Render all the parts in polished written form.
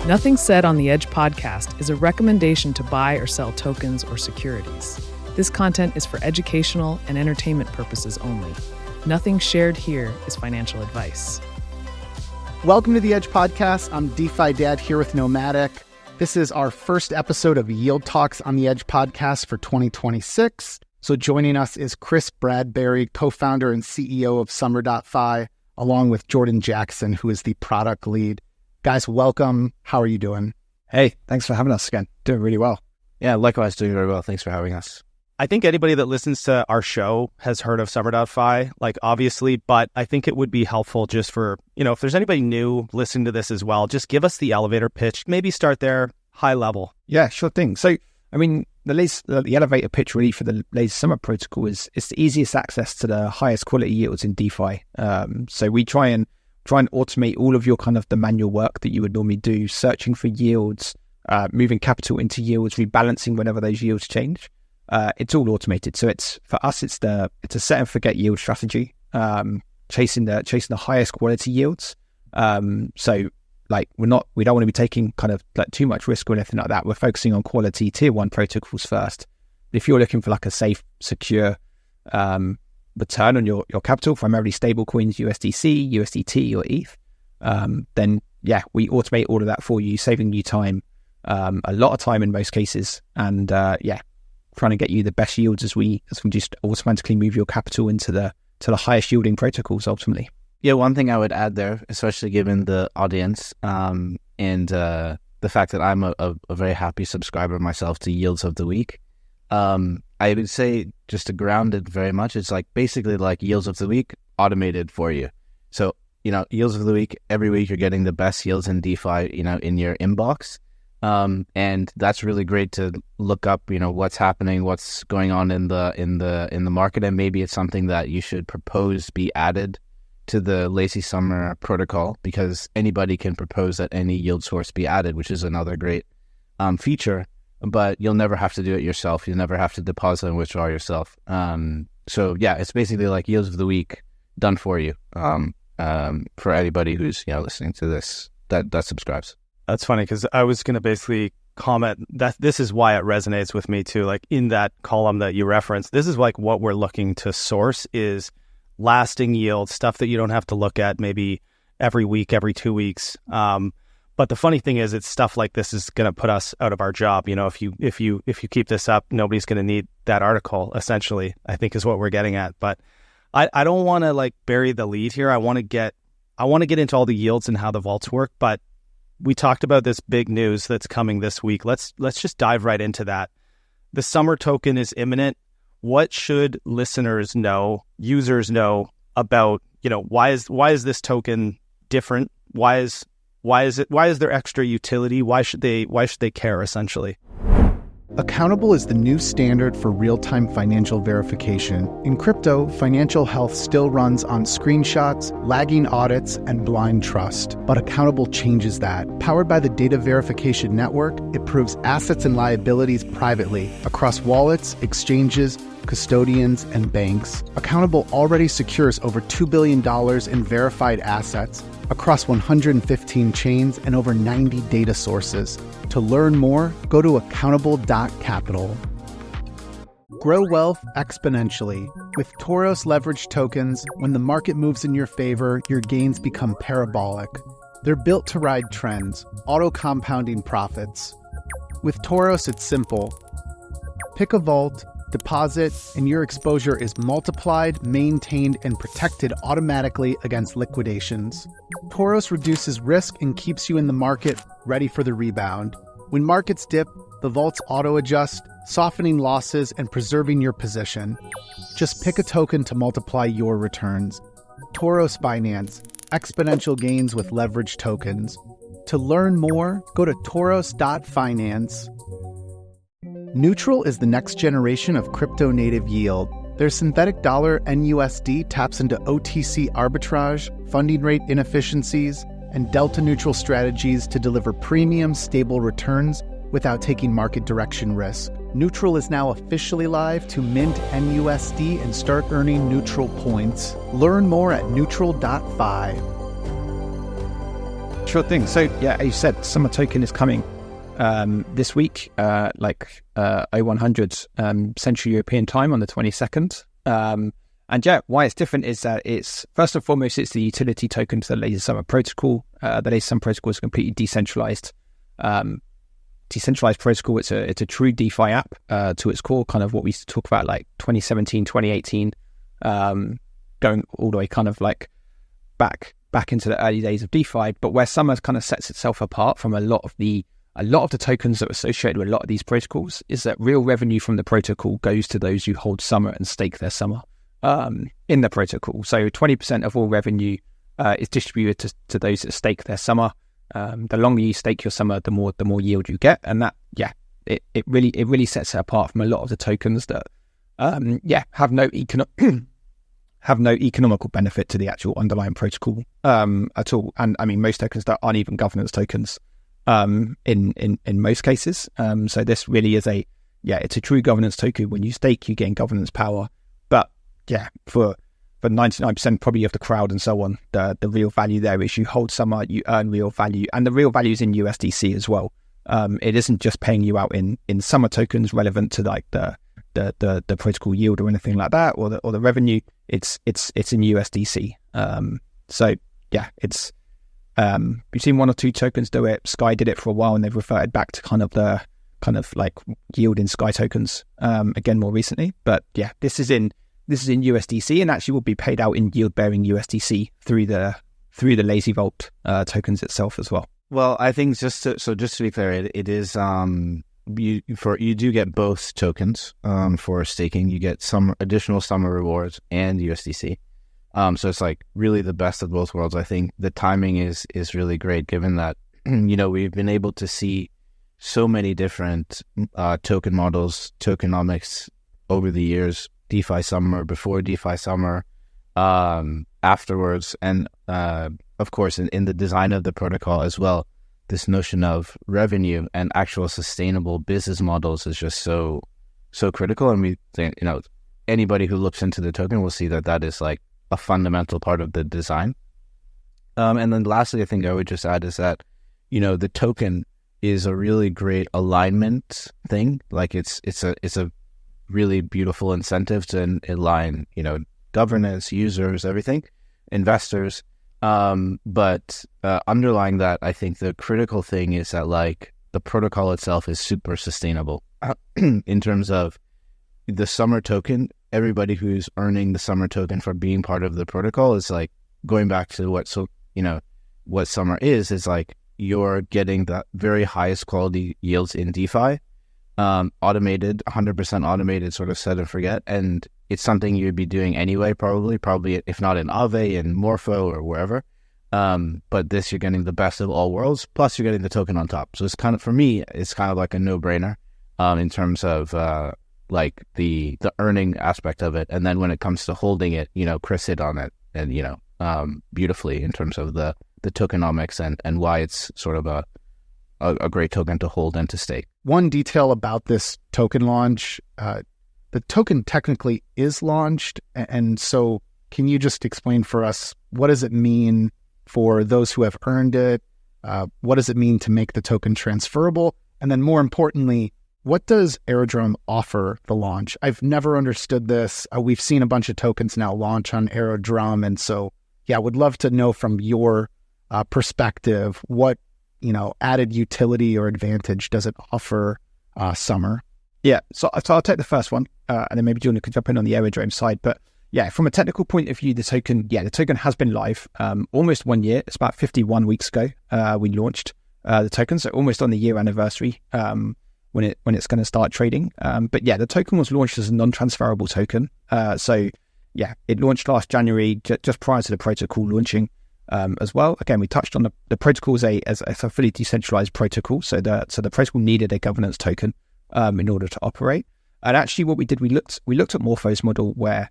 Nothing said on the Edge podcast is a recommendation to buy or sell tokens or securities. This content is for educational and entertainment purposes only. Nothing shared here is financial advice. Welcome to the Edge podcast. I'm DeFi Dad here with Nomadic. This is our first episode of Yield Talks on the Edge podcast for 2026. So joining us is Chris Bradbury, co-founder and CEO of Summer.fi, along with Jordan Jackson, who is the product lead. Guys, welcome. How are you doing? Hey, thanks for having us again. Doing really well. Yeah, likewise, doing very well. Thanks for having us. I think anybody that listens to our show has heard of Summer.fi, obviously, but I think it would be helpful just for, if there's anybody new listening to this as well, just give us the elevator pitch. Maybe start there, high level. Yeah, sure thing. So, the elevator pitch really for the latest Summer protocol is it's the easiest access to the highest quality yields in DeFi. So we try and automate all of your the manual work that you would normally do, searching for yields, moving capital into yields, rebalancing whenever those yields change. It's all automated. So it's a set and forget yield strategy, chasing the highest quality yields. We don't want to be taking too much risk or anything like that. We're focusing on quality tier 1 protocols first. If you're looking for a safe, secure return on your capital, primarily stable coins, USDC, USDT or ETH, then we automate all of that for you, saving you time, a lot of time in most cases, and trying to get you the best yields as we just automatically move your capital into the highest yielding protocols ultimately. Yeah, one thing I would add there, especially given the audience and the fact that I'm a very happy subscriber myself to Yields of the Week, I would say, just to ground it very much, it's basically Yields of the Week automated for you. So, Yields of the Week, every week you're getting the best yields in DeFi, in your inbox. And that's really great to look up, what's happening, what's going on in the market, and maybe it's something that you should propose be added to the Lazy Summer protocol, because anybody can propose that any yield source be added, which is another great feature. But you'll never have to do it yourself. You'll never have to deposit and withdraw yourself. It's basically Yields of the Week done for you for anybody who's listening to this that subscribes. That's funny, because I was going to basically comment that this is why it resonates with me too. In that column that you referenced, this is what we're looking to source is lasting yield, stuff that you don't have to look at maybe every week, every 2 weeks. But the funny thing is, it's stuff like this is going to put us out of our job. If you keep this up, nobody's going to need that article, essentially, I think is what we're getting at. But I don't want to bury the lead here. I want to get into all the yields and how the vaults work, but we talked about this big news that's coming this week. Let's just dive right into that. The Summer token is imminent. What should listeners know, users know about, why is this token different? Why is there extra utility? Why should they care, essentially? Accountable is the new standard for real-time financial verification. In crypto, financial health still runs on screenshots, lagging audits, and blind trust. But Accountable changes that. Powered by the Data Verification Network, it proves assets and liabilities privately across wallets, exchanges, custodians, and banks. Accountable already secures over $2 billion in verified assets across 115 chains and over 90 data sources. To learn more, go to accountable.capital. Grow wealth exponentially. With Toros leveraged tokens, when the market moves in your favor, your gains become parabolic. They're built to ride trends, auto-compounding profits. With Toros, it's simple. Pick a vault, deposit, and your exposure is multiplied, maintained, and protected automatically against liquidations. Toros reduces risk and keeps you in the market, ready for the rebound. When markets dip, the vaults auto-adjust, softening losses and preserving your position. Just pick a token to multiply your returns. Toros Finance, exponential gains with leveraged tokens. To learn more, go to toros.finance. Neutral is the next generation of crypto-native yield. Their synthetic dollar NUSD taps into OTC arbitrage, funding rate inefficiencies, and delta-neutral strategies to deliver premium, stable returns without taking market direction risk. Neutral is now officially live to mint NUSD and start earning neutral points. Learn more at neutral.fi. Sure thing. So yeah, as you said, Summer token is coming this week, like 0100 Central European time on the 22nd. And yeah, why it's different is that it's, first and foremost, it's the utility token to the Lazy Summer protocol. The Lazy Summer protocol is a completely decentralized protocol. It's a true DeFi app to its core, kind of what we used to talk about like 2017, 2018, going all the way kind of like back into the early days of DeFi. But where Summer kind of sets itself apart from a lot of the tokens that are associated with a lot of these protocols is that real revenue from the protocol goes to those who hold Summer and stake their Summer in the protocol. So 20% of all revenue is distributed to those that stake their Summer. The longer you stake your Summer, the more yield you get, and that it really sets it apart from a lot of the tokens that have no economical benefit to the actual underlying protocol at all. And I mean, most tokens that aren't even governance tokens in most cases. So this really is it's a true governance token. When you stake, you gain governance power. But yeah, for 99% probably of the crowd and so on, the real value there is you hold Summer, you earn real value, and the real value is in USDC as well. It isn't just paying you out in Summer tokens relevant to like the protocol yield or anything like that, or the revenue. It's in USDC. So yeah, it's we've seen one or two tokens do it. Sky did it for a while, and they've reverted back to kind of like yield in Sky tokens again more recently. But yeah, this is in USDC, and actually will be paid out in yield bearing USDC through the Lazy Vault tokens itself as well. Well, I think just to be clear, it is you do get both tokens for staking. You get some additional Summer rewards and USDC. So it's like really the best of both worlds. I think the timing is really great, given that we've been able to see so many different token models, tokenomics over the years. DeFi Summer, before DeFi Summer, afterwards, and of course in the design of the protocol as well. This notion of revenue and actual sustainable business models is just so critical. And we think, anybody who looks into the token will see that is like a fundamental part of the design. And then lastly, I think I would just add is that, the token is a really great alignment thing. Like it's a really beautiful incentive to align, governance, users, everything, investors. But underlying that, I think the critical thing is that like the protocol itself is super sustainable in terms of the Summer token. Everybody who's earning the Summer token for being part of the protocol is like going back to what Summer is like you're getting the very highest quality yields in DeFi, automated, 100% automated, sort of set and forget. And it's something you'd be doing anyway, probably if not in Aave and Morpho or wherever. But this, you're getting the best of all worlds, plus you're getting the token on top. So it's kind of, for me, it's kind of like a no-brainer in terms of like the earning aspect of it. And then when it comes to holding it, Chris hit on it and, beautifully in terms of the tokenomics and why it's sort of a great token to hold and to stake. One detail about this token launch, the token technically is launched. And so can you just explain for us, what does it mean for those who have earned it? What does it mean to make the token transferable? And then more importantly, what does Aerodrome offer the launch? I've never understood this. We've seen a bunch of tokens now launch on Aerodrome. And so, yeah, would love to know from your perspective, what, added utility or advantage does it offer Summer? Yeah, so I'll take the first one, and then maybe Jordan could jump in on the Aerodrome side. But yeah, from a technical point of view, the token has been live almost 1 year. It's about 51 weeks ago we launched the token, so almost on the year anniversary when it's going to start trading. But yeah, the token was launched as a non-transferable token. So yeah, it launched last January, just prior to the protocol launching as well. Again, we touched on the protocol as a fully decentralized protocol. So the protocol needed a governance token in order to operate. And actually what we did, we looked at Morpho's model where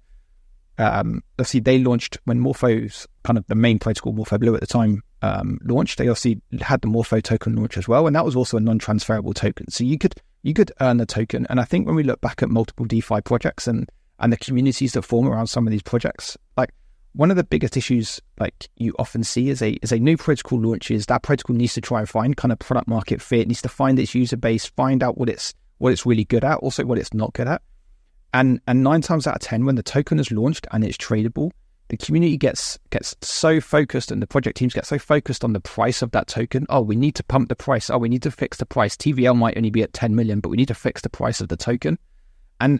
obviously they launched when Morpho's kind of the main protocol, Morpho Blue at the time, launched. They obviously had the Morpho token launch as well, and that was also a non-transferable token. So you could earn the token. And I think when we look back at multiple DeFi projects and the communities that form around some of these projects, like one of the biggest issues like you often see is a new protocol launches. That protocol needs to try and find kind of product market fit, needs to find its user base, find out what it's really good at, also what it's not good at. And 9 times out of 10, when the token is launched and it's tradable, the community gets so focused and the project teams get so focused on the price of that token. Oh, we need to pump the price. Oh, we need to fix the price. TVL might only be at 10 million, but we need to fix the price of the token. And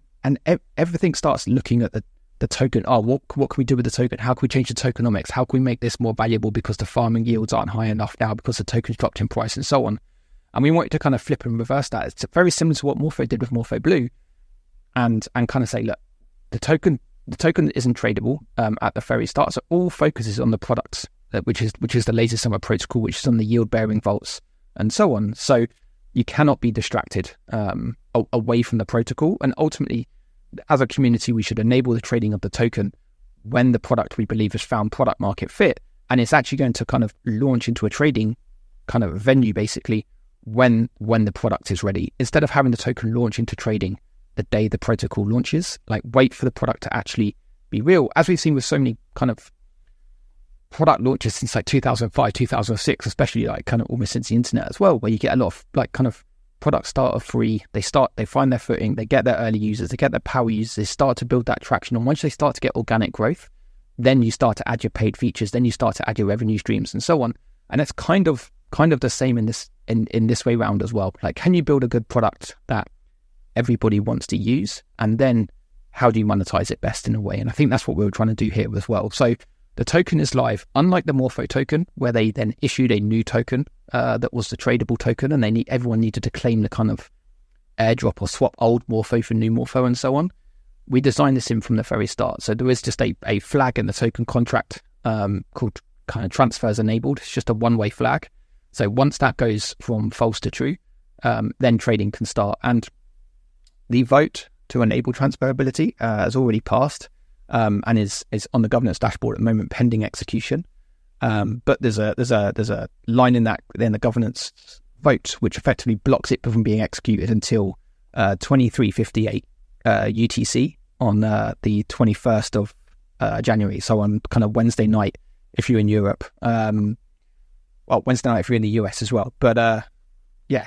everything starts looking at the token. Oh, what can we do with the token? How can we change the tokenomics? How can we make this more valuable because the farming yields aren't high enough now because the token's dropped in price and so on. And we want to kind of flip and reverse that. It's very similar to what Morpho did with Morpho Blue and kind of say, look, the token isn't tradable at the very start. So all focus is on the products, which is the latest SUMR protocol, which is on the yield-bearing vaults and so on. So you cannot be distracted away from the protocol. And ultimately, as a community, we should enable the trading of the token when the product we believe has found product market fit. And it's actually going to kind of launch into a trading kind of venue, basically, when the product is ready. Instead of having the token launch into trading the day the protocol launches, like wait for the product to actually be real. As we've seen with so many kind of product launches since like 2005, 2006, especially like kind of almost since the internet as well, where you get a lot of like kind of products start off free, they find their footing, they get their early users, they get their power users, they start to build that traction. And once they start to get organic growth, then you start to add your paid features, then you start to add your revenue streams and so on. And it's kind of the same in this way round as well. Like, can you build a good product that everybody wants to use, and then how do you monetize it best in a way? And I think that's what we were trying to do here as well. So the token is live, unlike the Morpho token, where they then issued a new token that was the tradable token, and everyone needed to claim the kind of airdrop or swap old Morpho for new Morpho and so on. We designed this in from the very start. So there is just a flag in the token contract called kind of transfers enabled. It's just a one-way flag. So once that goes from false to true, then trading can start. And the vote to enable transferability has already passed and is on the governance dashboard at the moment, pending execution. But there's a line in the governance vote which effectively blocks it from being executed until 23:58 UTC on the 21st of January. So on kind of Wednesday night if you're in Europe. Wednesday night if you're in the US as well. But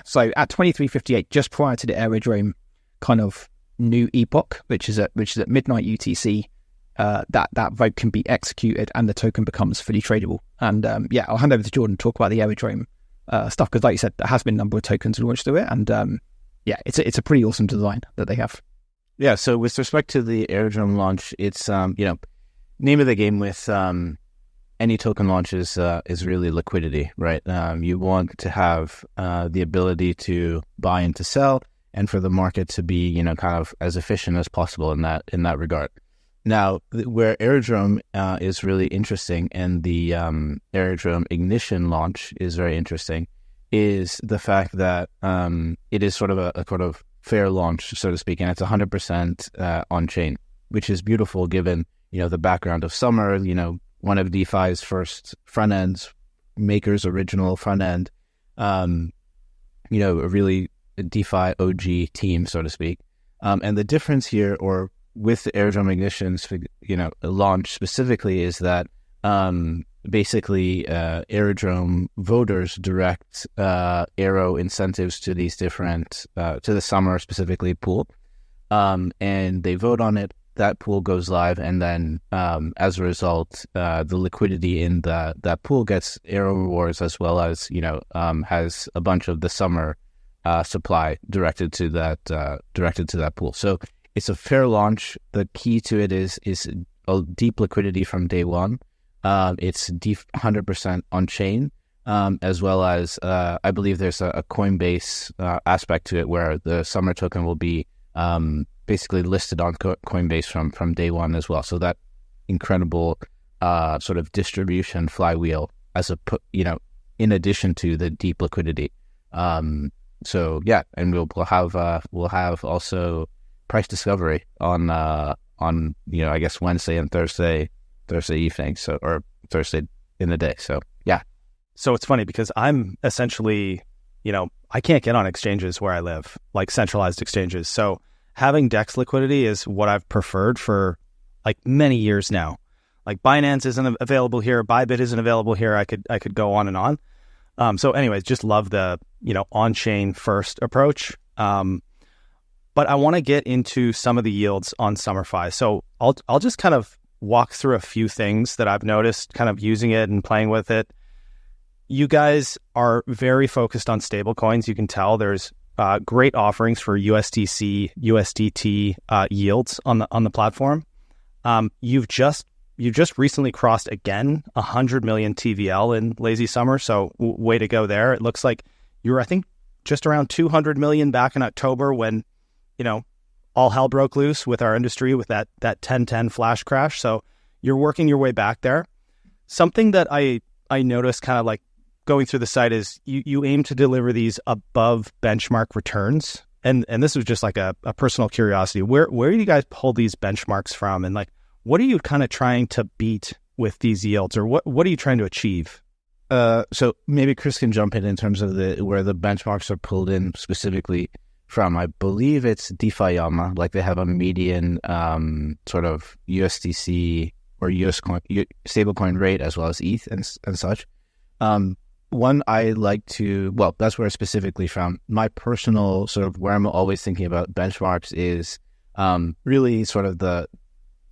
so at 23:58, just prior to the Aerodrome kind of new epoch, which is at midnight UTC, that vote can be executed and the token becomes fully tradable. And I'll hand over to Jordan to talk about the Aerodrome stuff, because like you said, there has been a number of tokens launched through it, and it's a pretty awesome design that they have. Yeah, so with respect to the Aerodrome launch, it's name of the game with any token launch is really liquidity, right? You want to have the ability to buy and to sell, and for the market to be, kind of as efficient as possible in that regard. Now, where Aerodrome is really interesting, and the Aerodrome Ignition launch is very interesting, is the fact that it is sort of a sort of fair launch, so to speak, and it's 100% on chain, which is beautiful given the background of SUMR, one of DeFi's first front ends, Maker's original front end, a really DeFi OG team, so to speak. And the difference here, or with the Aerodrome Ignition, launch specifically, is that basically Aerodrome voters direct Aero incentives to these different, to the SUMR specifically pool, and they vote on it. That pool goes live, and then as a result, the liquidity in that pool gets Aero rewards, as well as has a bunch of the SUMR supply directed to that pool. So it's a fair launch. The key to it is a deep liquidity from day one. It's deep 100% on chain, as well as I believe there's a Coinbase aspect to it, where the SUMR token will be basically listed on Coinbase from day one as well. So that incredible sort of distribution flywheel in addition to the deep liquidity. And we'll have also price discovery on I guess Wednesday and Thursday evening, or Thursday in the day. So yeah. So it's funny because I'm essentially, I can't get on exchanges where I live, like centralized exchanges. So having DEX liquidity is what I've preferred for like many years now. like Binance isn't available here, Bybit isn't available here. I could go on and on. So anyways, just love the, on-chain first approach. But I want to get into some of the yields on Summer.fi. So I'll just kind of walk through a few things that I've noticed kind of using it and playing with it. You guys are very focused on stable coins. You can tell there's great offerings for USDC, USDT yields on the platform. You've just recently crossed again 100 million TVL in Lazy Summer. So way to go there. It looks like you were, I think, just around 200 million back in October when, all hell broke loose with our industry with that 10/10 flash crash. So you're working your way back there. Something that I noticed kind of like going through the site is you aim to deliver these above benchmark returns. And this was just like a personal curiosity. Where do you guys pull these benchmarks from? And like, what are you kind of trying to beat with these yields, or what are you trying to achieve? So maybe Chris can jump in terms of where the benchmarks are pulled in specifically from. I believe it's DeFi Yama, like they have a median sort of USDC or US stablecoin rate as well as ETH and such. One I like to, well, that's where I specifically found my personal sort of where I'm always thinking about benchmarks is really sort of the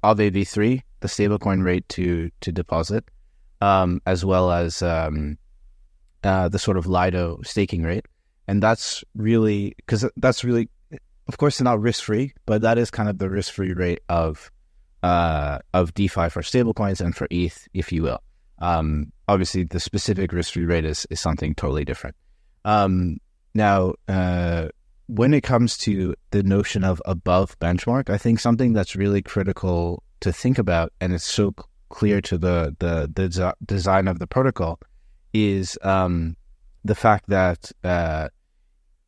AAV3, the stablecoin rate to deposit, as well as the sort of Lido staking rate. And that's really, because that's really, of course, not risk-free, but that is kind of the risk-free rate of DeFi for stablecoins and for ETH, if you will. Obviously, the specific risk-free rate is something totally different. Now, when it comes to the notion of above benchmark, I think something that's really critical to think about, and it's so clear to the design of the protocol, is the fact that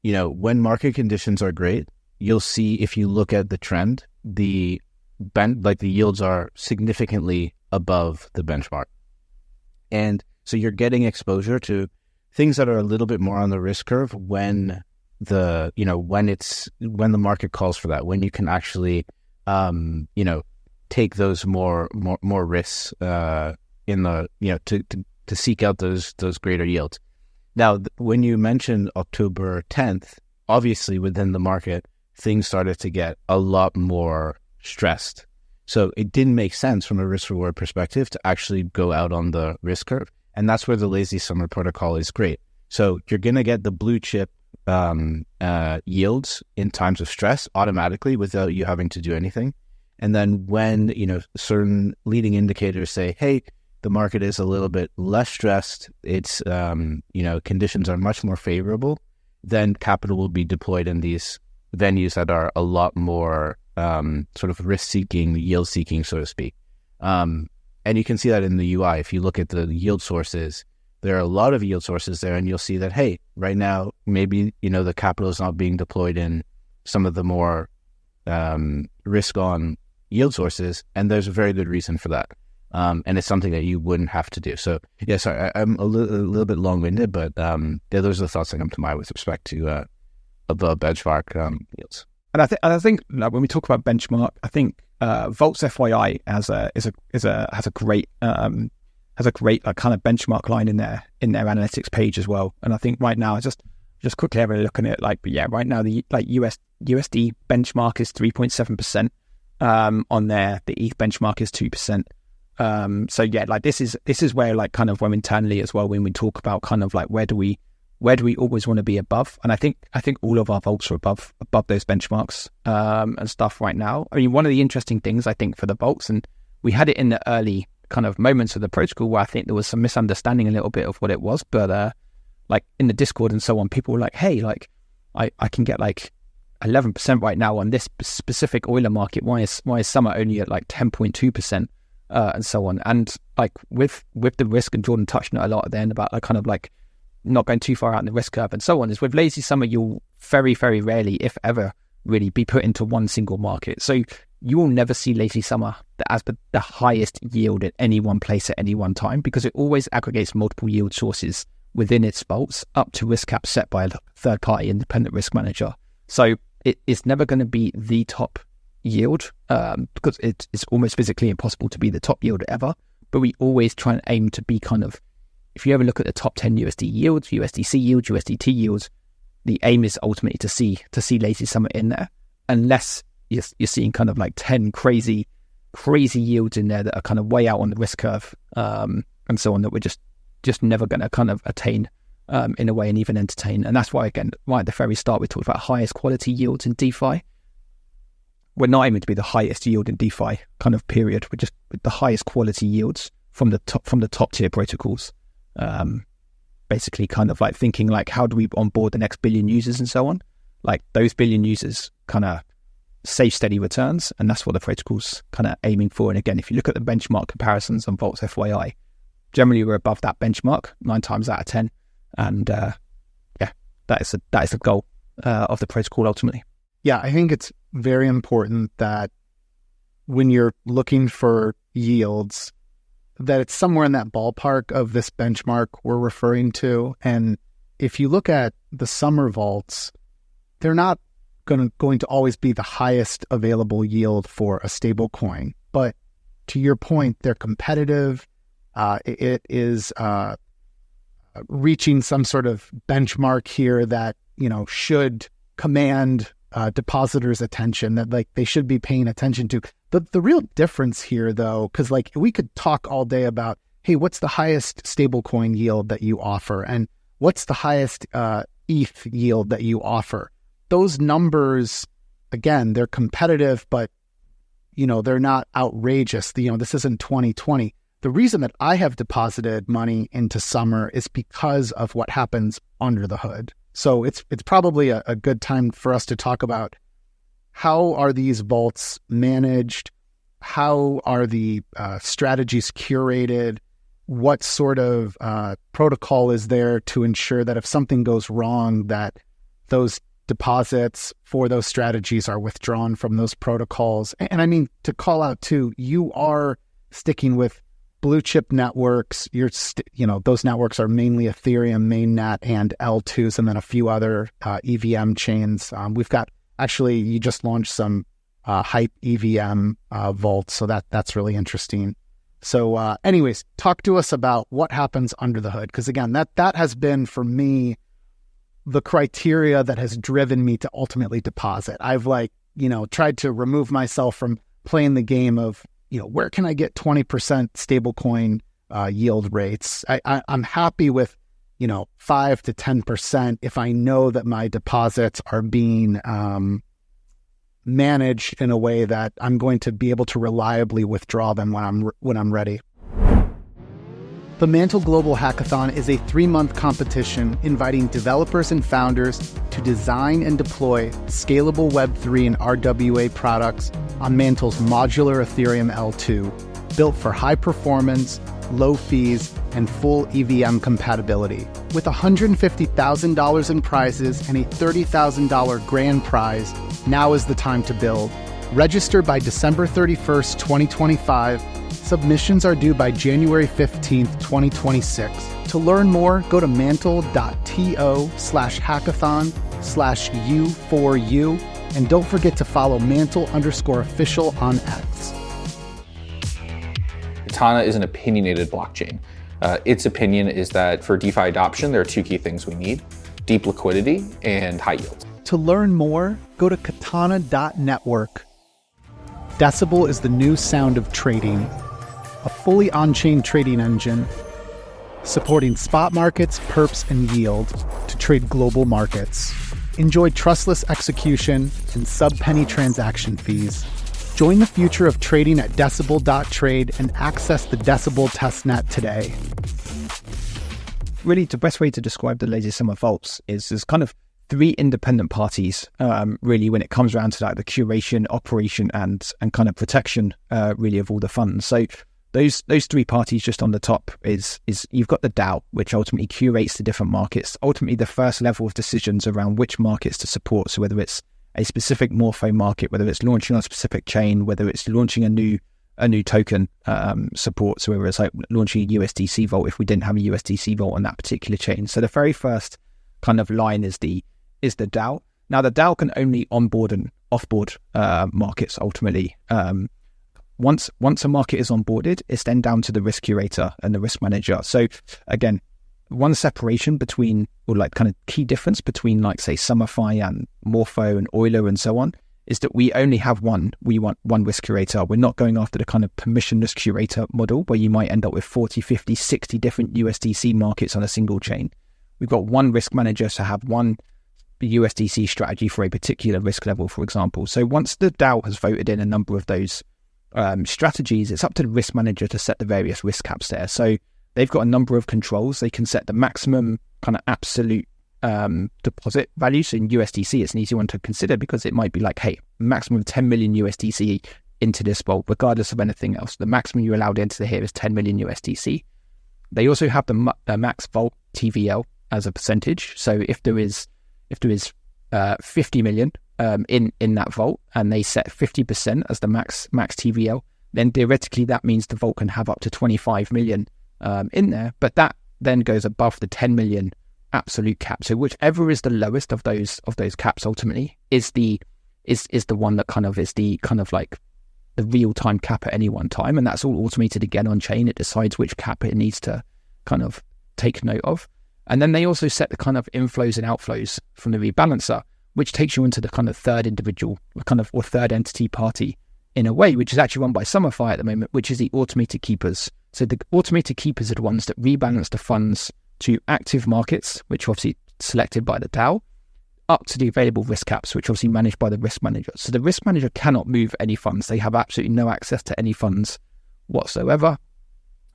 when market conditions are great, you'll see, if you look at the trend, the yields are significantly above the benchmark. And so you're getting exposure to things that are a little bit more on the risk curve when the market calls for that, when you can actually, take those more risks in the, to seek out those greater yields. Now, when you mentioned October 10th, obviously within the market, things started to get a lot more stressed. So it didn't make sense from a risk-reward perspective to actually go out on the risk curve. And that's where the Lazy Summer protocol is great. So you're going to get the blue chip yields in times of stress automatically without you having to do anything. And then when, certain leading indicators say, hey, the market is a little bit less stressed, it's, conditions are much more favorable, then capital will be deployed in these venues that are a lot more sort of risk-seeking, yield-seeking, so to speak. And you can see that in the UI. If you look at the yield sources, there are a lot of yield sources there, and you'll see that, hey, right now, maybe, the capital is not being deployed in some of the more risk-on yield sources, and there's a very good reason for that. And it's something that you wouldn't have to do. So, yeah, sorry, I'm a little bit long-winded, but those are the thoughts that come to mind with respect to above benchmark yields. And I think like, when we talk about benchmark, I think Volt's FYI has a great kind of benchmark line in their analytics page as well. And I think right now, just quickly having a look at it, right now the USD benchmark is 3.7%. On there, the ETH benchmark is 2%. So yeah, this is where kind of when internally as well, when we talk about kind of where do we always want to be above? And I think all of our vaults are above those benchmarks and stuff right now. I mean, one of the interesting things I think for the vaults, and we had it in the early kind of moments of the protocol where I think there was some misunderstanding a little bit of what it was, but in the Discord and so on, people were like, hey, I can get 11% right now on this specific Euler market. Why is Summer only at 10.2%? And so on. And with the risk, and Jordan touched on it a lot at the end about not going too far out in the risk curve and so on, is with Lazy Summer, you'll very, very rarely, if ever, really be put into one single market. So you will never see Lazy Summer that has the highest yield at any one place at any one time, because it always aggregates multiple yield sources within its vaults up to risk caps set by a third-party independent risk manager. So it's never going to be the top yield because it's almost physically impossible to be the top yield ever. But we always try and aim to be kind of, if you ever look at the top 10 USD yields, USDC yields, USDT yields, the aim is ultimately to see Lazy Summer in there, unless you're seeing kind of like 10 crazy yields in there that are kind of way out on the risk curve and so on, that we're just never going to kind of attain in a way and even entertain. And that's why, again, right at the very start, we talked about highest quality yields in DeFi. We're not aiming to be the highest yield in DeFi kind of period. We're just with the highest quality yields from the top tier protocols. Basically kind of like thinking like, how do we onboard the next billion users and so on? Like those billion users kind of safe, steady returns. And that's what the protocol's kind of aiming for. And again, if you look at the benchmark comparisons on Vault's FYI, generally we're above that benchmark 9 times out of 10. And that is the goal of the protocol ultimately. Yeah, I think it's very important that when you're looking for yields, that it's somewhere in that ballpark of this benchmark we're referring to. And if you look at the SUMR vaults, they're not going to always be the highest available yield for a stable coin. But to your point, they're competitive. It is reaching some sort of benchmark here that, should command depositors' attention, that like they should be paying attention to. The real difference here, though, because like we could talk all day about, hey, what's the highest stablecoin yield that you offer, and what's the highest ETH yield that you offer? Those numbers, again, they're competitive, but they're not outrageous. This isn't 2020. The reason that I have deposited money into SUMR is because of what happens under the hood. So it's probably a good time for us to talk about how are these vaults managed? How are the strategies curated? What sort of protocol is there to ensure that if something goes wrong, that those deposits for those strategies are withdrawn from those protocols? And I mean, to call out too, you are sticking with blue chip networks. Those networks are mainly Ethereum, mainnet, and L2s, and then a few other EVM chains. We've got, actually, you just launched some Hype EVM vaults, so that's really interesting. So anyways, talk to us about what happens under the hood, because again, that has been for me the criteria that has driven me to ultimately deposit. I've tried to remove myself from playing the game of, where can I get 20% stablecoin yield rates? I'm happy with, 5 to 10% if I know that my deposits are being managed in a way that I'm going to be able to reliably withdraw them when I'm ready. The Mantle Global Hackathon is a 3-month competition inviting developers and founders to design and deploy scalable Web3 and RWA products on Mantle's modular Ethereum L2, built for high performance, low fees, and full EVM compatibility. With $150,000 in prizes and a $30,000 grand prize, now is the time to build. Register by December 31st, 2025. Submissions are due by January 15th, 2026. To learn more, go to mantle.to/hackathon/U4U, and don't forget to follow Mantle_official on X. Katana is an opinionated blockchain. Its opinion is that for DeFi adoption, there are 2 key things we need: deep liquidity and high yield. To learn more, go to katana.network. Decibel is the new sound of trading, a fully on-chain trading engine supporting spot markets, perps, and yield to trade global markets. Enjoy trustless execution and sub-penny transaction fees. Join the future of trading at decibel.trade and access the Decibel testnet today. Really, the best way to describe the Lazy Summer vaults is there's kind of 3 independent parties, really, when it comes around to like the curation, operation, and kind of protection, really, of all the funds. So those 3 parties just on the top is you've got the DAO, which ultimately curates the different markets, ultimately the first level of decisions around which markets to support. So whether it's a specific Morpho market, whether it's launching on a specific chain, whether it's launching a new token support, so whether it's like launching a USDC vault if we didn't have a USDC vault on that particular chain. So the very first kind of line is the DAO. Now the DAO can only onboard and offboard markets ultimately. Once a market is onboarded, it's then down to the risk curator and the risk manager. So again, one separation between, or like kind of key difference between like say Summer.fi and Morpho and Euler and so on, is that we only have one. We want one risk curator. We're not going after the kind of permissionless curator model where you might end up with 40, 50, 60 different USDC markets on a single chain. We've got one risk manager to have one USDC strategy for a particular risk level, for example. So once the DAO has voted in a number of those strategies, it's up to the risk manager to set the various risk caps there. So they've got a number of controls. They can set the maximum kind of absolute deposit value. So in USDC, it's an easy one to consider because it might be like, hey, maximum 10 million USDC into this vault, regardless of anything else. The maximum you're allowed into here is 10 million USDC. They also have the max vault TVL as a percentage. So if there is 50 million in that vault, and they set 50% as the max TVL, then theoretically that means the vault can have up to 25 million in there. But that then goes above the 10 million absolute cap. So whichever is the lowest of those caps ultimately is the one that kind of is the kind of like the real time cap at any one time, and that's all automated again on chain. It decides which cap it needs to kind of take note of. And then they also set the kind of inflows and outflows from the rebalancer, which takes you into the kind of third individual or third entity party in a way, which is actually run by Summer.fi at the moment, which is the automated keepers. So the automated keepers are the ones that rebalance the funds to active markets, which are obviously selected by the DAO, up to the available risk caps, which are obviously managed by the risk manager. So the risk manager cannot move any funds. They have absolutely no access to any funds whatsoever.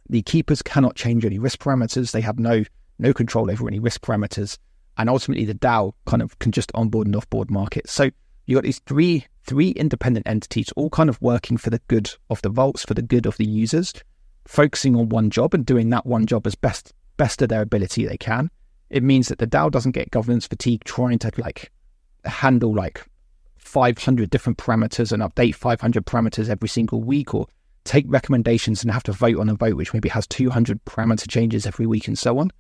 The keepers cannot change any risk parameters. They have no control over any risk parameters. And ultimately the DAO kind of can just onboard and offboard markets. So you got these three independent entities all kind of working for the good of the vaults, for the good of the users, focusing on one job and doing that one job as best of their ability they can. It means that the DAO doesn't get governance fatigue trying to like handle like 500 different parameters and update 500 parameters every single week, or take recommendations and have to vote on a vote which maybe has 200 parameter changes every week and so on.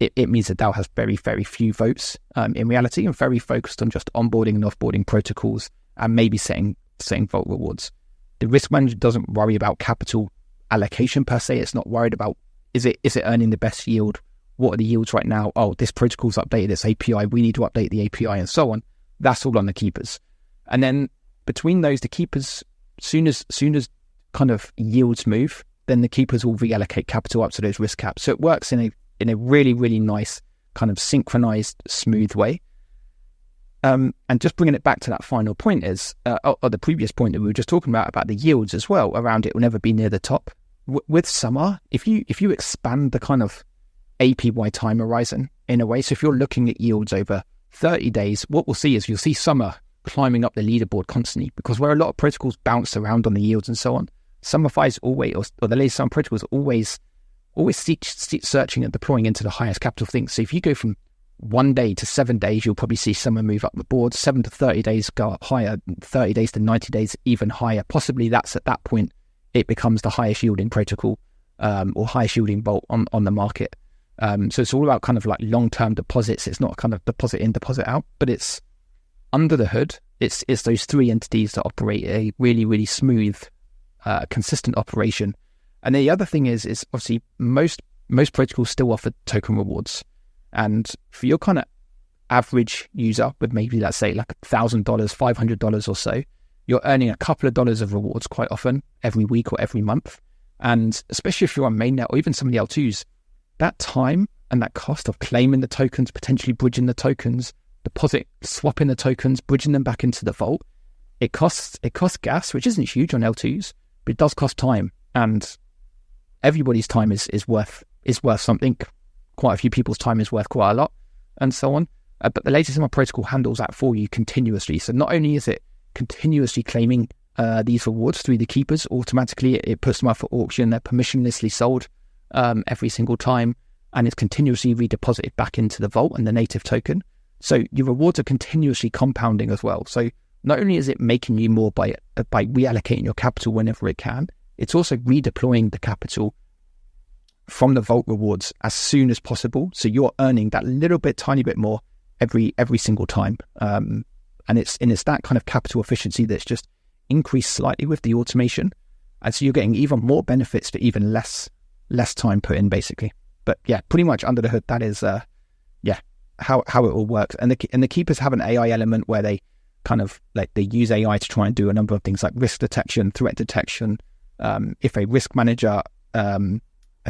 It means that DAO has very, very few votes in reality, and very focused on just onboarding and offboarding protocols and maybe setting vault rewards. The risk manager doesn't worry about capital allocation per se. It's not worried about is it earning the best yield? What are the yields right now? Oh, this protocol's updated its API. We need to update the API and so on. That's all on the keepers. And then between those, the keepers, soon as kind of yields move, then the keepers will reallocate capital up to those risk caps. So it works in a really, really nice kind of synchronized, smooth way. And just bringing it back to that final point is, or the previous point that we were just talking about the yields as well, around it will never be near the top. With SUMR, if you expand the kind of APY time horizon in a way, so if you're looking at yields over 30 days, what we'll see is you'll see SUMR climbing up the leaderboard constantly, because where a lot of protocols bounce around on the yields and so on, Summer.fi is always, or the latest SUMR protocols always searching and deploying into the highest capital things. So if you go from 1 day to 7 days, you'll probably see SUMR move up the board. 7 to 30 days go up higher, 30 days to 90 days even higher. Possibly that's at that point it becomes the highest yielding protocol or highest yielding vault on the market. So it's all about kind of like long-term deposits. It's not kind of deposit in, deposit out, but it's under the hood. It's those three entities that operate a really, really smooth, consistent operation. And the other thing is obviously most protocols still offer token rewards. And for your kind of average user with maybe, let's say, like $1,000, $500 or so, you're earning a couple of dollars of rewards quite often every week or every month. And especially if you're on mainnet or even some of the L2s, that time and that cost of claiming the tokens, potentially bridging the tokens, deposit, swapping the tokens, bridging them back into the vault, it costs gas, which isn't huge on L2s, but it does cost time. And everybody's time is worth something. Quite a few people's time is worth quite a lot, and so on. But the latest SUMR protocol handles that for you continuously. So not only is it continuously claiming these rewards through the keepers automatically, it puts them up for auction. They're permissionlessly sold every single time, and it's continuously redeposited back into the vault and the native token. So your rewards are continuously compounding as well. So not only is it making you more by reallocating your capital whenever it can, it's also redeploying the capital from the vault rewards as soon as possible. So you're earning that little bit, tiny bit more every single time. And it's that kind of capital efficiency that's just increased slightly with the automation. And so you're getting even more benefits for even less time put in, basically. But yeah, pretty much under the hood, that is how it all works. And the keepers have an AI element where they kind of like they use AI to try and do a number of things like risk detection, threat detection. If a risk manager, I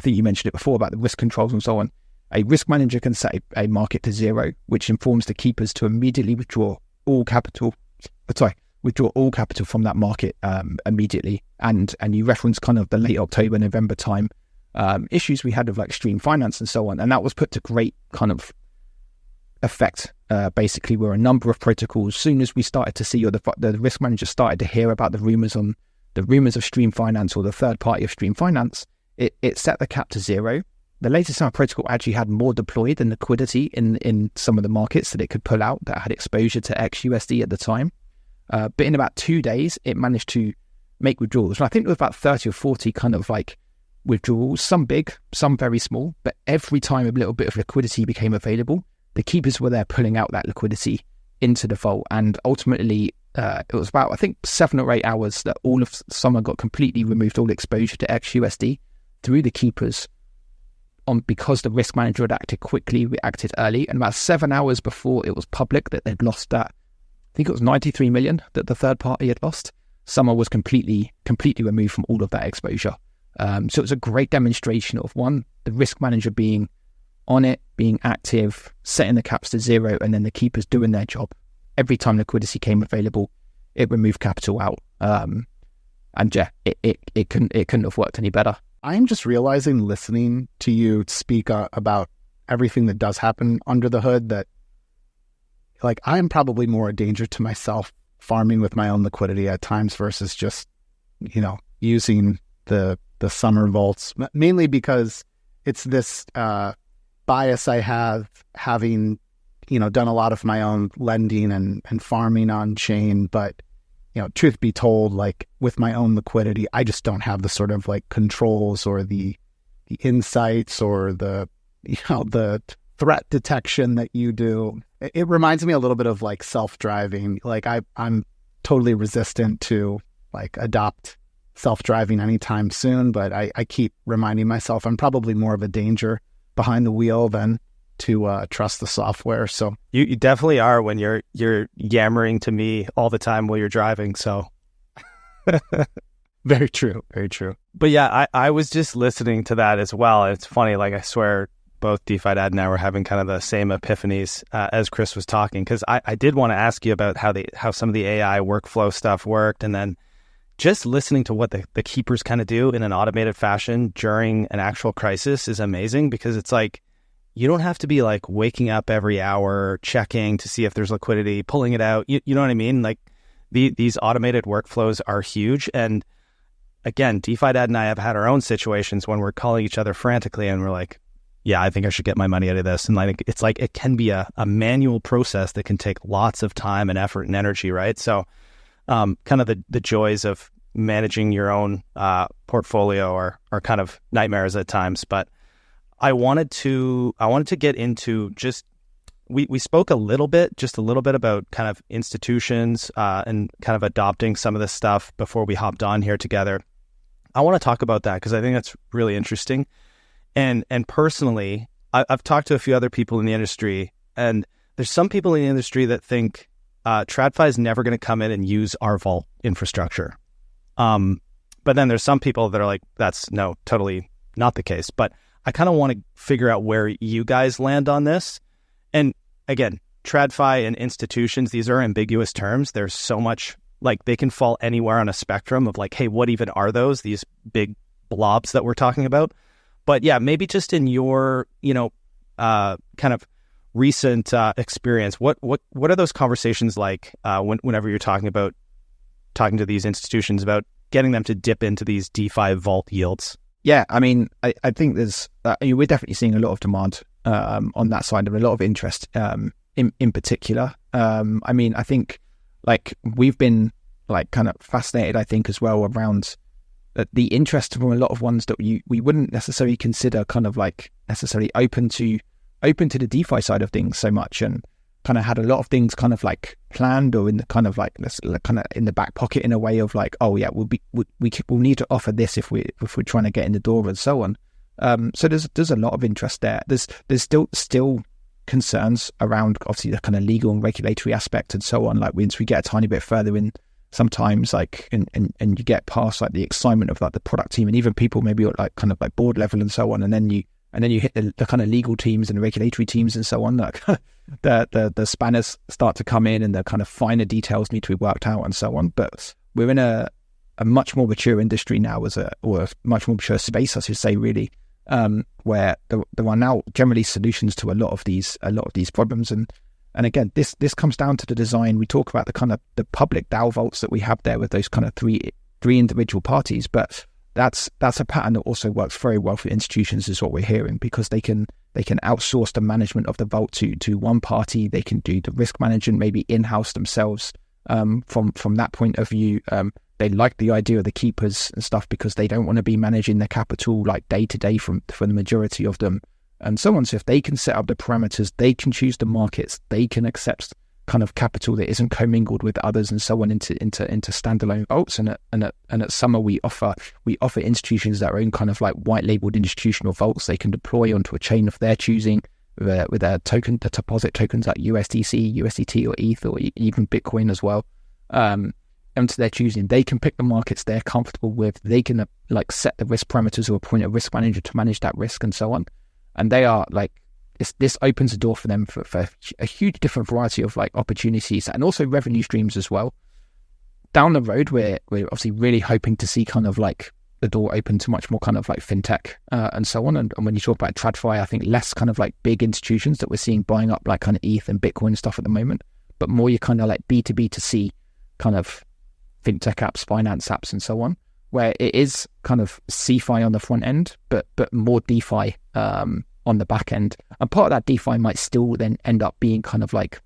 think you mentioned it before about the risk controls and so on, a risk manager can set a market to 0, which informs the keepers to immediately withdraw all capital from that market immediately. And you reference kind of the late October, November time issues we had of like stream finance and so on. And that was put to great kind of effect, basically, where a number of protocols, as soon as we started to see, or the risk manager started to hear about the rumors of stream finance or the third party of stream finance, it set the cap to 0. The latest SUMR protocol actually had more deployed than liquidity in some of the markets that it could pull out that had exposure to XUSD at the time. But in about 2 days, it managed to make withdrawals. And I think there was about 30 or 40 kind of like withdrawals, some big, some very small. But every time a little bit of liquidity became available, the keepers were there pulling out that liquidity into the vault. And ultimately, it was about, I think, 7 or 8 hours that all of SUMR got completely removed, all exposure to XUSD through the keepers, because the risk manager had acted quickly, reacted early. And about 7 hours before it was public that they'd lost that, I think it was 93 million that the third party had lost, SUMR was completely removed from all of that exposure. So it was a great demonstration of, one, the risk manager being on it, being active, setting the caps to 0, and then the keepers doing their job. Every time liquidity came available, it removed capital out. And yeah, it couldn't have worked any better. I'm just realizing, listening to you speak about everything that does happen under the hood, that like I'm probably more a danger to myself farming with my own liquidity at times versus just, using the SUMR vaults, mainly because it's this bias I have, having, done a lot of my own lending and farming on chain. But, truth be told, like with my own liquidity, I just don't have the sort of like controls or the insights or the threat detection that you do. It reminds me a little bit of like self-driving. Like I'm totally resistant to like adopt self-driving anytime soon, but I keep reminding myself I'm probably more of a danger behind the wheel than to trust the software. So you definitely are when you're yammering to me all the time while you're driving. So very true, very true. But yeah, I was just listening to that as well. It's funny, like I swear both DeFi Dad and I were having kind of the same epiphanies as Chris was talking, because I did want to ask you about how some of the AI workflow stuff worked, and then just listening to what the keepers kind of do in an automated fashion during an actual crisis is amazing, because it's like, you don't have to be like waking up every hour, checking to see if there's liquidity, pulling it out. You know what I mean? Like these automated workflows are huge. And again, DeFi Dad and I have had our own situations when we're calling each other frantically and we're like, yeah, I think I should get my money out of this. And like, it's like, it can be a manual process that can take lots of time and effort and energy, right? So kind of the joys of managing your own portfolio are kind of nightmares at times. But I wanted to get into just, we spoke a little bit about kind of institutions and kind of adopting some of this stuff before we hopped on here together. I want to talk about that because I think that's really interesting. And personally, I've talked to a few other people in the industry, and there's some people in the industry that think TradFi is never going to come in and use our vault infrastructure. But then there's some people that are like, that's totally not the case. But I kind of want to figure out where you guys land on this. And again, TradFi and institutions, these are ambiguous terms. There's so much, like they can fall anywhere on a spectrum of like, hey, what even are those, these big blobs that we're talking about? But yeah, maybe just in your, kind of recent experience, what are those conversations like whenever you're talking to these institutions about getting them to dip into these DeFi vault yields? Yeah, I mean, I think there's, we're definitely seeing a lot of demand on that side, and a lot of interest in particular. I mean, I think like we've been like kind of fascinated, I think, as well around the interest from a lot of ones that we wouldn't necessarily consider kind of like necessarily open to the DeFi side of things so much. And kind of had a lot of things kind of like planned or in the kind of like kind of in the back pocket in a way of like, oh yeah, we'll need to offer this if we're trying to get in the door and so on. So there's a lot of interest there. There's still concerns around obviously the kind of legal and regulatory aspect and so on. Like once we get a tiny bit further in, sometimes like and you get past like the excitement of like the product team and even people maybe at like kind of like board level and so on, and then you hit the kind of legal teams and regulatory teams and so on. Like the spanners start to come in and the kind of finer details need to be worked out and so on. But we're in a much more mature industry now, or a much more mature space, I should say, really, where there are now generally solutions to a lot of these problems. And again, this comes down to the design. We talk about the kind of the public DAO vaults that we have there with those kind of three individual parties, but that's a pattern that also works very well for institutions, is what we're hearing, because they can outsource the management of the vault to one party. They can do the risk management maybe in-house themselves. From that point of view, they like the idea of the keepers and stuff because they don't want to be managing their capital like day to day for the majority of them and so on. So if they can set up the parameters, they can choose the markets, they can accept kind of capital that isn't commingled with others and so on into standalone vaults. And at Summer we offer institutions that are in kind of like white labeled institutional vaults they can deploy onto a chain of their choosing with their token, the deposit tokens like USDC, USDT or ETH or even Bitcoin as well. And to their choosing, they can pick the markets they're comfortable with. They can like set the risk parameters or appoint a risk manager to manage that risk and so on. And they are like, this opens the door for them for a huge different variety of like opportunities and also revenue streams as well. Down the road, we're obviously really hoping to see kind of like the door open to much more kind of like fintech and so on. And when you talk about TradFi, I think less kind of like big institutions that we're seeing buying up like kind of ETH and Bitcoin and stuff at the moment, but more your kind of like B2B2C kind of fintech apps, finance apps and so on, where it is kind of CeFi on the front end, but more DeFi on the back end. And part of that DeFi might still then end up being kind of like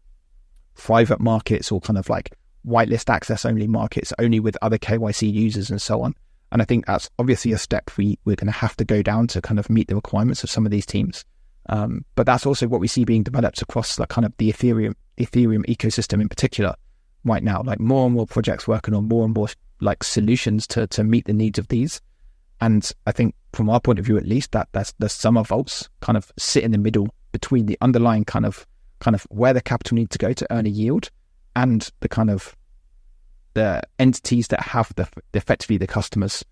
private markets or kind of like whitelist access only markets, only with other KYC users and so on. And I think that's obviously a step we're going to have to go down to kind of meet the requirements of some of these teams. But that's also what we see being developed across like kind of the Ethereum ecosystem in particular right now, like more and more projects working on more and more like solutions to meet the needs of these. And I think from our point of view, at least, that's the Summer vaults kind of sit in the middle between the underlying kind of where the capital needs to go to earn a yield and the kind of the entities that have effectively the customers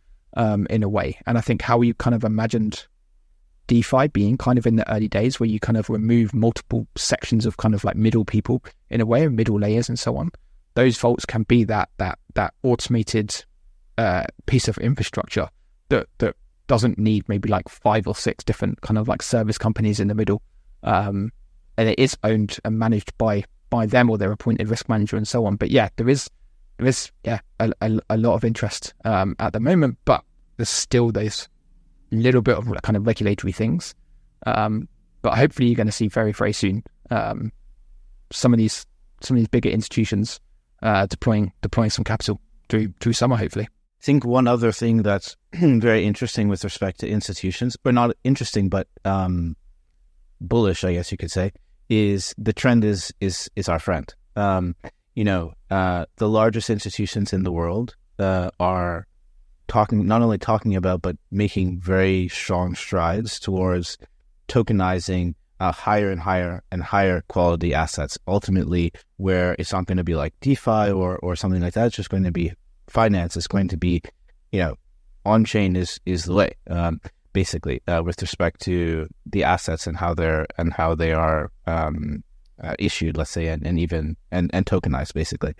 in a way. And I think how you kind of imagined DeFi being kind of in the early days, where you kind of remove multiple sections of kind of like middle people in a way, middle layers and so on. Those vaults can be that automated piece of infrastructure that doesn't need maybe like 5 or 6 different kind of like service companies in the middle, and it is owned and managed by them or their appointed risk manager and so on. But yeah, there is a lot of interest at the moment, but there's still those little bit of kind of regulatory things. But hopefully you're going to see very, very soon some of these bigger institutions deploying some capital through Summer, hopefully. I think one other thing that's very interesting with respect to institutions, or not interesting, but bullish, I guess you could say, is the trend is our friend. The largest institutions in the world are not only talking about, but making very strong strides towards tokenizing higher and higher and higher quality assets. Ultimately, where it's not going to be like DeFi or something like that, it's just going to be finance. It's going to be, on-chain is the way, basically, with respect to the assets and how they are issued, let's say, and tokenized, basically.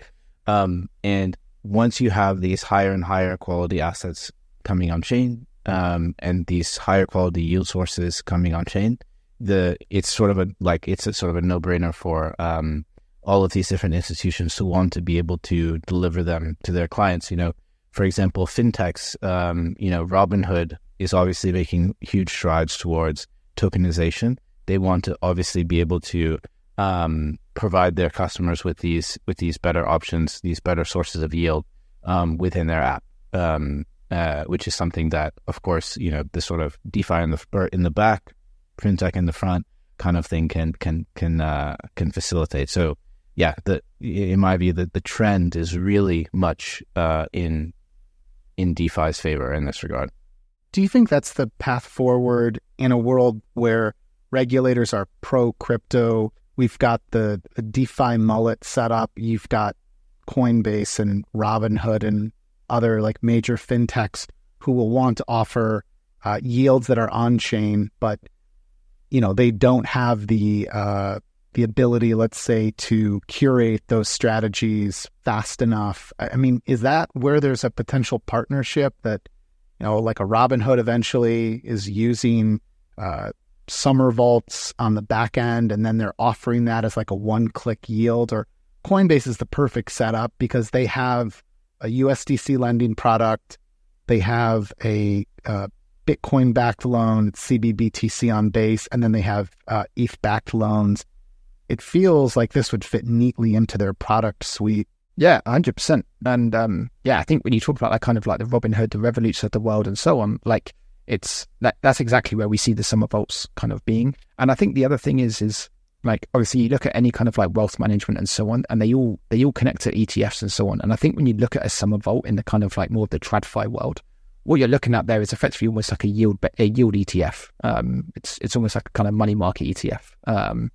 And once you have these higher and higher quality assets coming on chain, and these higher quality yield sources coming on chain, it's sort of a no-brainer for all of these different institutions to want to be able to deliver them to their clients. For example, fintechs, Robinhood is obviously making huge strides towards tokenization. They want to obviously be able to provide their customers with these better options, these better sources of yield within their app, which is something that, of course, the sort of DeFi in the back, fintech in the front, kind of thing can facilitate. So yeah, in my view, the trend is really much in DeFi's favor in this regard. Do you think that's the path forward in a world where regulators are pro-crypto? We've got the DeFi mullet set up. You've got Coinbase and Robinhood and other like major fintechs who will want to offer yields that are on-chain, but they don't have the ability, let's say, to curate those strategies fast enough. I mean, is that where there's a potential partnership that, like a Robinhood eventually is using SUMR vaults on the back end, and then they're offering that as like a one-click yield? Or Coinbase is the perfect setup because they have a USDC lending product. They have a Bitcoin-backed loan, CBBTC on Base, and then they have ETH-backed loans. It feels like this would fit neatly into their product suite. Yeah, 100%. And I think when you talk about that kind of like the Robinhood, the Revoluts of the world and so on, like that's exactly where we see the SUMR vaults kind of being. And I think the other thing is like, obviously you look at any kind of like wealth management and so on, and they all connect to ETFs and so on. And I think when you look at a SUMR vault in the kind of like more of the TradFi world, what you're looking at there is effectively almost like a yield ETF. It's almost like a kind of money market ETF,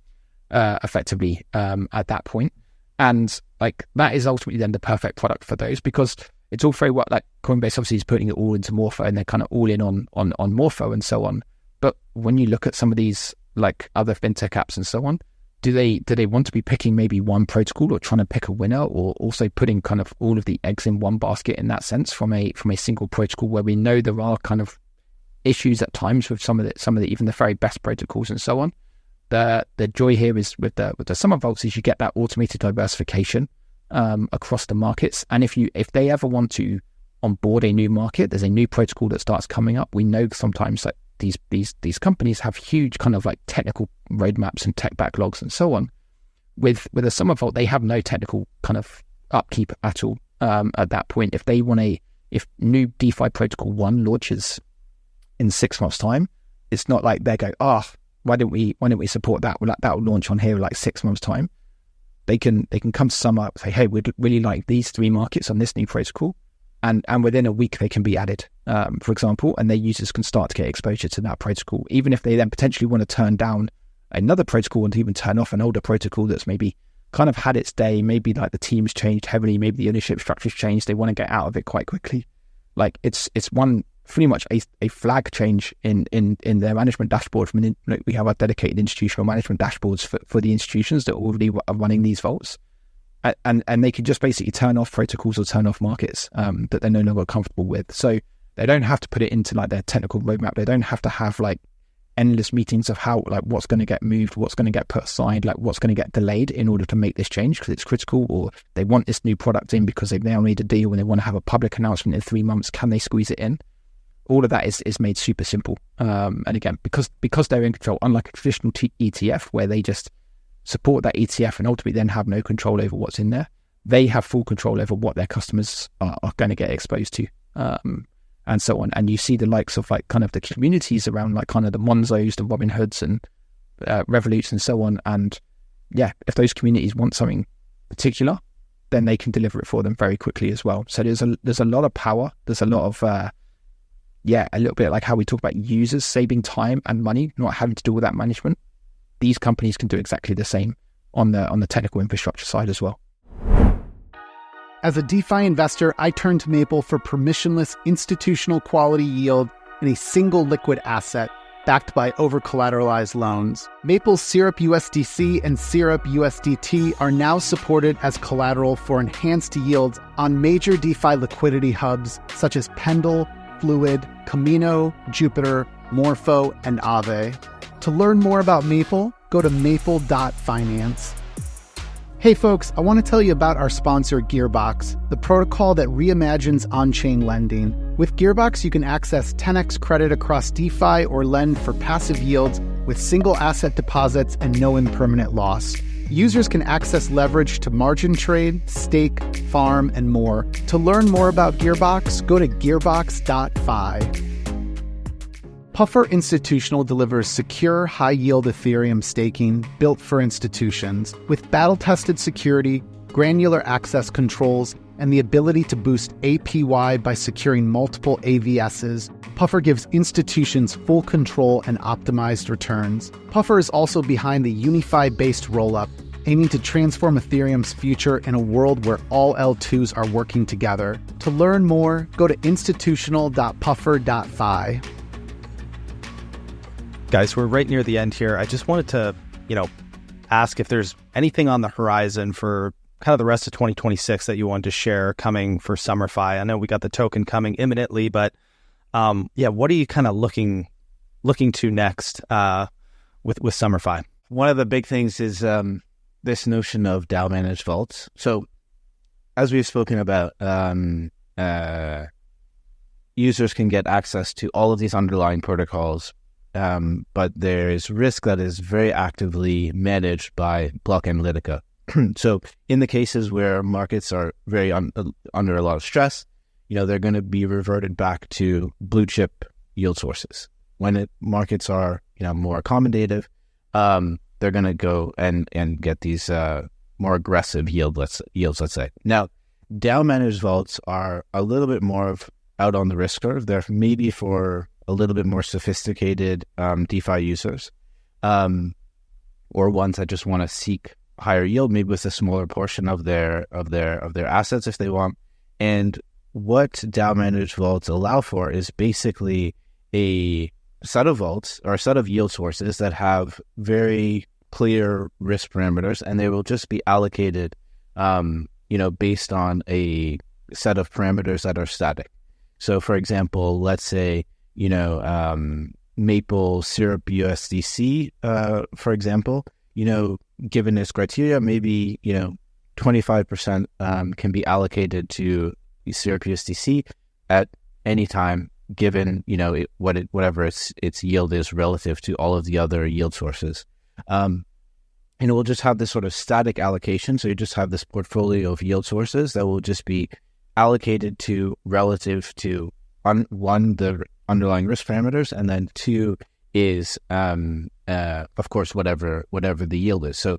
effectively, at that point. And like that is ultimately then the perfect product for those, because it's all very well, like Coinbase obviously is putting it all into Morpho and they're kind of all in on Morpho and so on. But when you look at some of these like other fintech apps and so on, do they want to be picking maybe one protocol or trying to pick a winner, or also putting kind of all of the eggs in one basket in that sense from a single protocol, where we know there are kind of issues at times with some of the even the very best protocols and so on. The joy here is with the SUMR vaults is you get that automated diversification across the markets. And if they ever want to onboard a new market, there's a new protocol that starts coming up. We know sometimes that these companies have huge kind of like technical roadmaps and tech backlogs and so on. With a SUMR vault, they have no technical kind of upkeep at all at that point. If new DeFi protocol 1 launches in 6 months' time, it's not like they go, why don't we support that? Well, that will launch on here in like 6 months' time. They can come to SUMR and say, hey, we'd really like these 3 markets on this new protocol. And within a week, they can be added, for example, and their users can start to get exposure to that protocol. Even if they then potentially want to turn down another protocol and even turn off an older protocol that's maybe kind of had its day, maybe like the team's changed heavily, maybe the ownership structure's changed, they want to get out of it quite quickly. Like it's one pretty much a flag change in their management dashboard. We have our dedicated institutional management dashboards for the institutions that already are running these vaults. And they can just basically turn off protocols or turn off markets that they're no longer comfortable with. So they don't have to put it into like their technical roadmap. They don't have to have like endless meetings of how, like, what's going to get moved, what's going to get put aside, like what's going to get delayed in order to make this change because it's critical, or they want this new product in because they've now made a deal and they want to have a public announcement in 3 months. Can they squeeze it in? All of that is made super simple. And again, because they're in control, unlike a traditional ETF where they just support that ETF and ultimately then have no control over what's in there, they have full control over what their customers are going to get exposed to, and so on. And you see the likes of like kind of the communities around like kind of the Monzos, the Robinhoods and Revoluts and so on. And yeah, if those communities want something particular, then they can deliver it for them very quickly as well. So there's a lot of power. There's a lot of a little bit like how we talk about users saving time and money, not having to do all that management. These companies can do exactly the same on the technical infrastructure side as well. As a DeFi investor, I turn to Maple for permissionless institutional quality yield in a single liquid asset backed by over-collateralized loans. Maple's Syrup USDC and Syrup USDT are now supported as collateral for enhanced yields on major DeFi liquidity hubs such as Pendle, Fluid, Camino, Jupiter, Morpho, and Aave. To learn more about Maple, go to maple.finance. Hey folks, I want to tell you about our sponsor Gearbox, the protocol that reimagines on-chain lending. With Gearbox, you can access 10x credit across DeFi or lend for passive yields with single asset deposits and no impermanent loss. Users can access leverage to margin trade, stake, farm, and more. To learn more about Gearbox, go to gearbox.fi. Puffer Institutional delivers secure, high-yield Ethereum staking built for institutions with battle-tested security, granular access controls, and the ability to boost APY by securing multiple AVSs. Puffer gives institutions full control and optimized returns. Puffer is also behind the Unify-based rollup, aiming to transform Ethereum's future in a world where all L2s are working together. To learn more, go to institutional.puffer.fi. Guys, we're right near the end here. I just wanted to, ask if there's anything on the horizon for kind of the rest of 2026 that you wanted to share coming for Summer.fi. I know we got the token coming imminently, but what are you kind of looking to next with Summer.fi? One of the big things is this notion of DAO-managed vaults. So as we've spoken about, users can get access to all of these underlying protocols, but there is risk that is very actively managed by block analytica. So in the cases where markets are very under a lot of stress, they're going to be reverted back to blue chip yield sources. When markets are, more accommodative, they're going to go and get these more aggressive yields, let's say. Now, DAO managed vaults are a little bit more out on the risk curve. They're maybe for a little bit more sophisticated DeFi users, or ones that just want to seek higher yield, maybe with a smaller portion of their assets if they want. And what DAO managed vaults allow for is basically a set of vaults or a set of yield sources that have very clear risk parameters, and they will just be allocated, based on a set of parameters that are static. So, for example, let's say, Maple Syrup USDC, for example, given this criteria, maybe, 25% can be allocated to Syrup USDC at any time, given, whatever its yield is relative to all of the other yield sources. And it will just have this sort of static allocation. So you just have this portfolio of yield sources that will just be allocated to relative to, one, the underlying risk parameters, and then two is, of course, whatever the yield is. So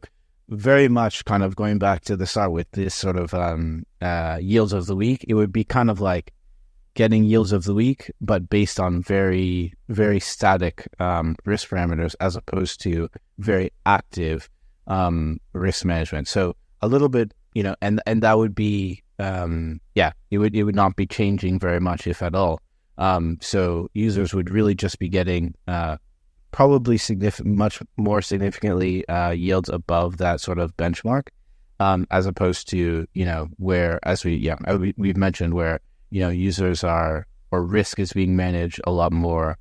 very much kind of going back to the start with this sort of yields of the week, it would be kind of like getting yields of the week, but based on very, very static risk parameters as opposed to very active risk management. So a little bit, and that would be, it would not be changing very much, if at all. So users would really just be getting probably much more significantly yields above that sort of benchmark, as opposed to, where, as we've mentioned, where, users are, or risk is being managed a lot more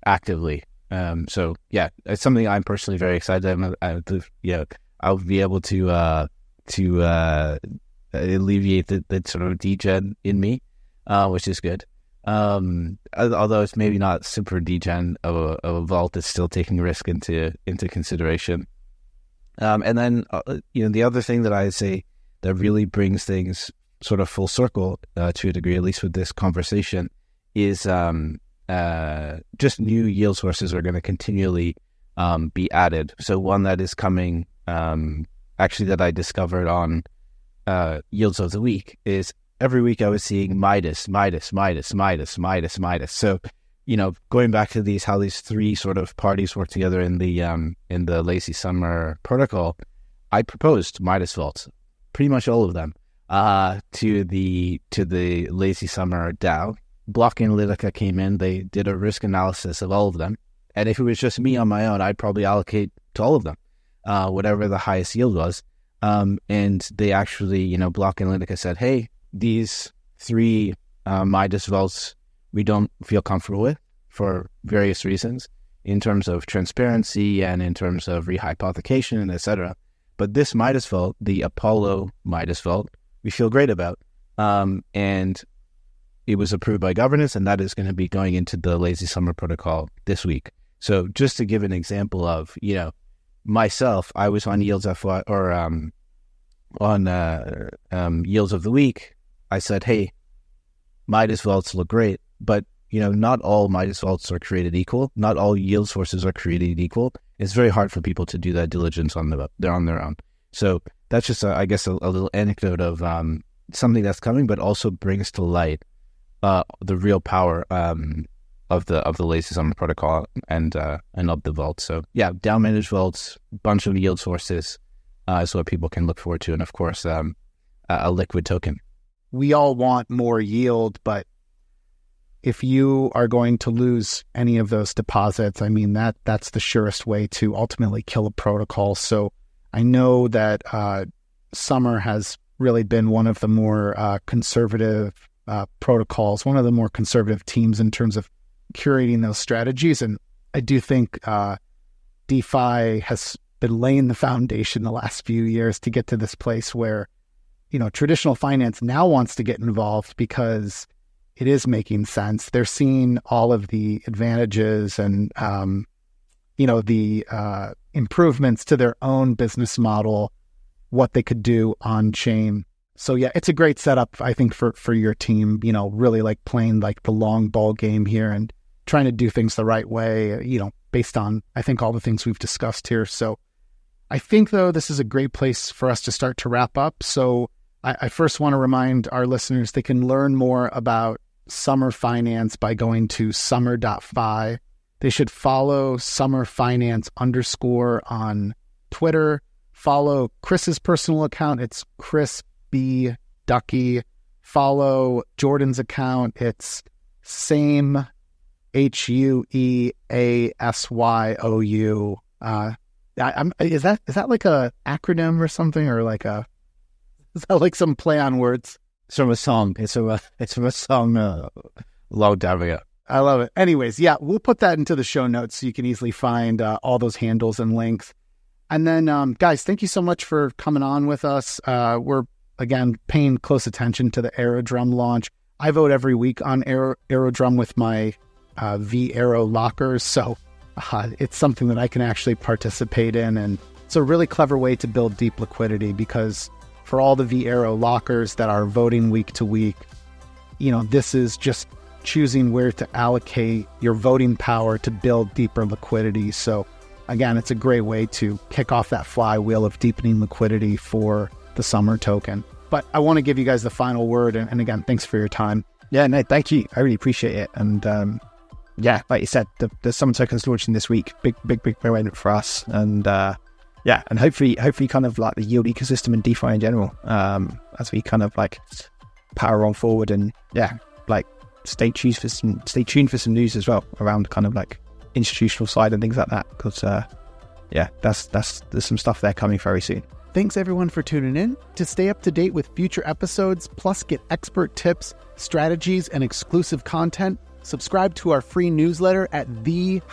actively. So it's something I'm personally very excited about. I'll be able to alleviate the sort of degen in me, which is good. Although it's maybe not super degen of a vault, it's still taking risk into consideration. And then the other thing that I'd say that really brings things sort of full circle to a degree, at least with this conversation, is just new yield sources are going to continually be added. So one that is coming, actually, that I discovered on Yields of the Week is every week I was seeing Midas. So, going back to how these three sort of parties work together in the Lazy Summer protocol, I proposed Midas vaults, pretty much all of them, to the Lazy Summer DAO. Block Analytica came in, they did a risk analysis of all of them. And if it was just me on my own, I'd probably allocate to all of them, whatever the highest yield was. And they actually, Block Analytica said, hey, these three Midas vaults we don't feel comfortable with for various reasons in terms of transparency and in terms of rehypothecation, etc. But this Midas vault, the Apollo Midas vault, we feel great about. And it was approved by governance, and that is going to be going into the Lazy Summer protocol this week. So just to give an example of, myself, I was on Yields FY or on Yields of the Week. I said, hey, Midas vaults look great, but not all Midas vaults are created equal. Not all yield sources are created equal. It's very hard for people to do that diligence on their own. So that's just, I guess, a little anecdote of something that's coming, but also brings to light the real power of the lazy Summer protocol and of the vaults. So yeah, DAO-managed vaults, bunch of yield sources is what people can look forward to, and of course, a liquid token. We all want more yield, but if you are going to lose any of those deposits, I mean, that's the surest way to ultimately kill a protocol. So I know that SUMR has really been one of the more conservative protocols, one of the more conservative teams in terms of curating those strategies. And I do think DeFi has been laying the foundation the last few years to get to this place where, traditional finance now wants to get involved because it is making sense. They're seeing all of the advantages and, the improvements to their own business model, what they could do on chain. So yeah, it's a great setup, I think, for your team, really like playing like the long ball game here and trying to do things the right way, based on, I think, all the things we've discussed here. So I think, though, this is a great place for us to start to wrap up. So I first want to remind our listeners they can learn more about SUMR Finance by going to Summer.fi. They should follow Summer Finance _ on Twitter. Follow Chris's personal account. It's Chris B. Ducky. Follow Jordan's account. It's same HUEASYOU. Is that like a acronym or something, or is that like some play on words? It's from a song. It's from a song long time ago. I love it. Anyways, yeah, we'll put that into the show notes so you can easily find all those handles and links. And then, guys, thank you so much for coming on with us. We're, again, paying close attention to the Aerodrome launch. I vote every week on Aerodrome with my V-Aero lockers, so it's something that I can actually participate in. And it's a really clever way to build deep liquidity because for all the V-Aero lockers that are voting week to week, this is just choosing where to allocate your voting power to build deeper liquidity. So again, it's a great way to kick off that flywheel of deepening liquidity for the SUMR token. But I want to give you guys the final word. And again, thanks for your time. Yeah, no, thank you. I really appreciate it. And like you said, the SUMR token's launching this week. Big moment for us. And and hopefully kind of like the yield ecosystem and DeFi in general, as we kind of like power on forward, and stay tuned for some news as well around kind of like institutional side and things like that, because there's some stuff there coming very soon. Thanks everyone for tuning in. To stay up to date with future episodes, plus get expert tips, strategies, and exclusive content, subscribe to our free newsletter at the-edge.xyz.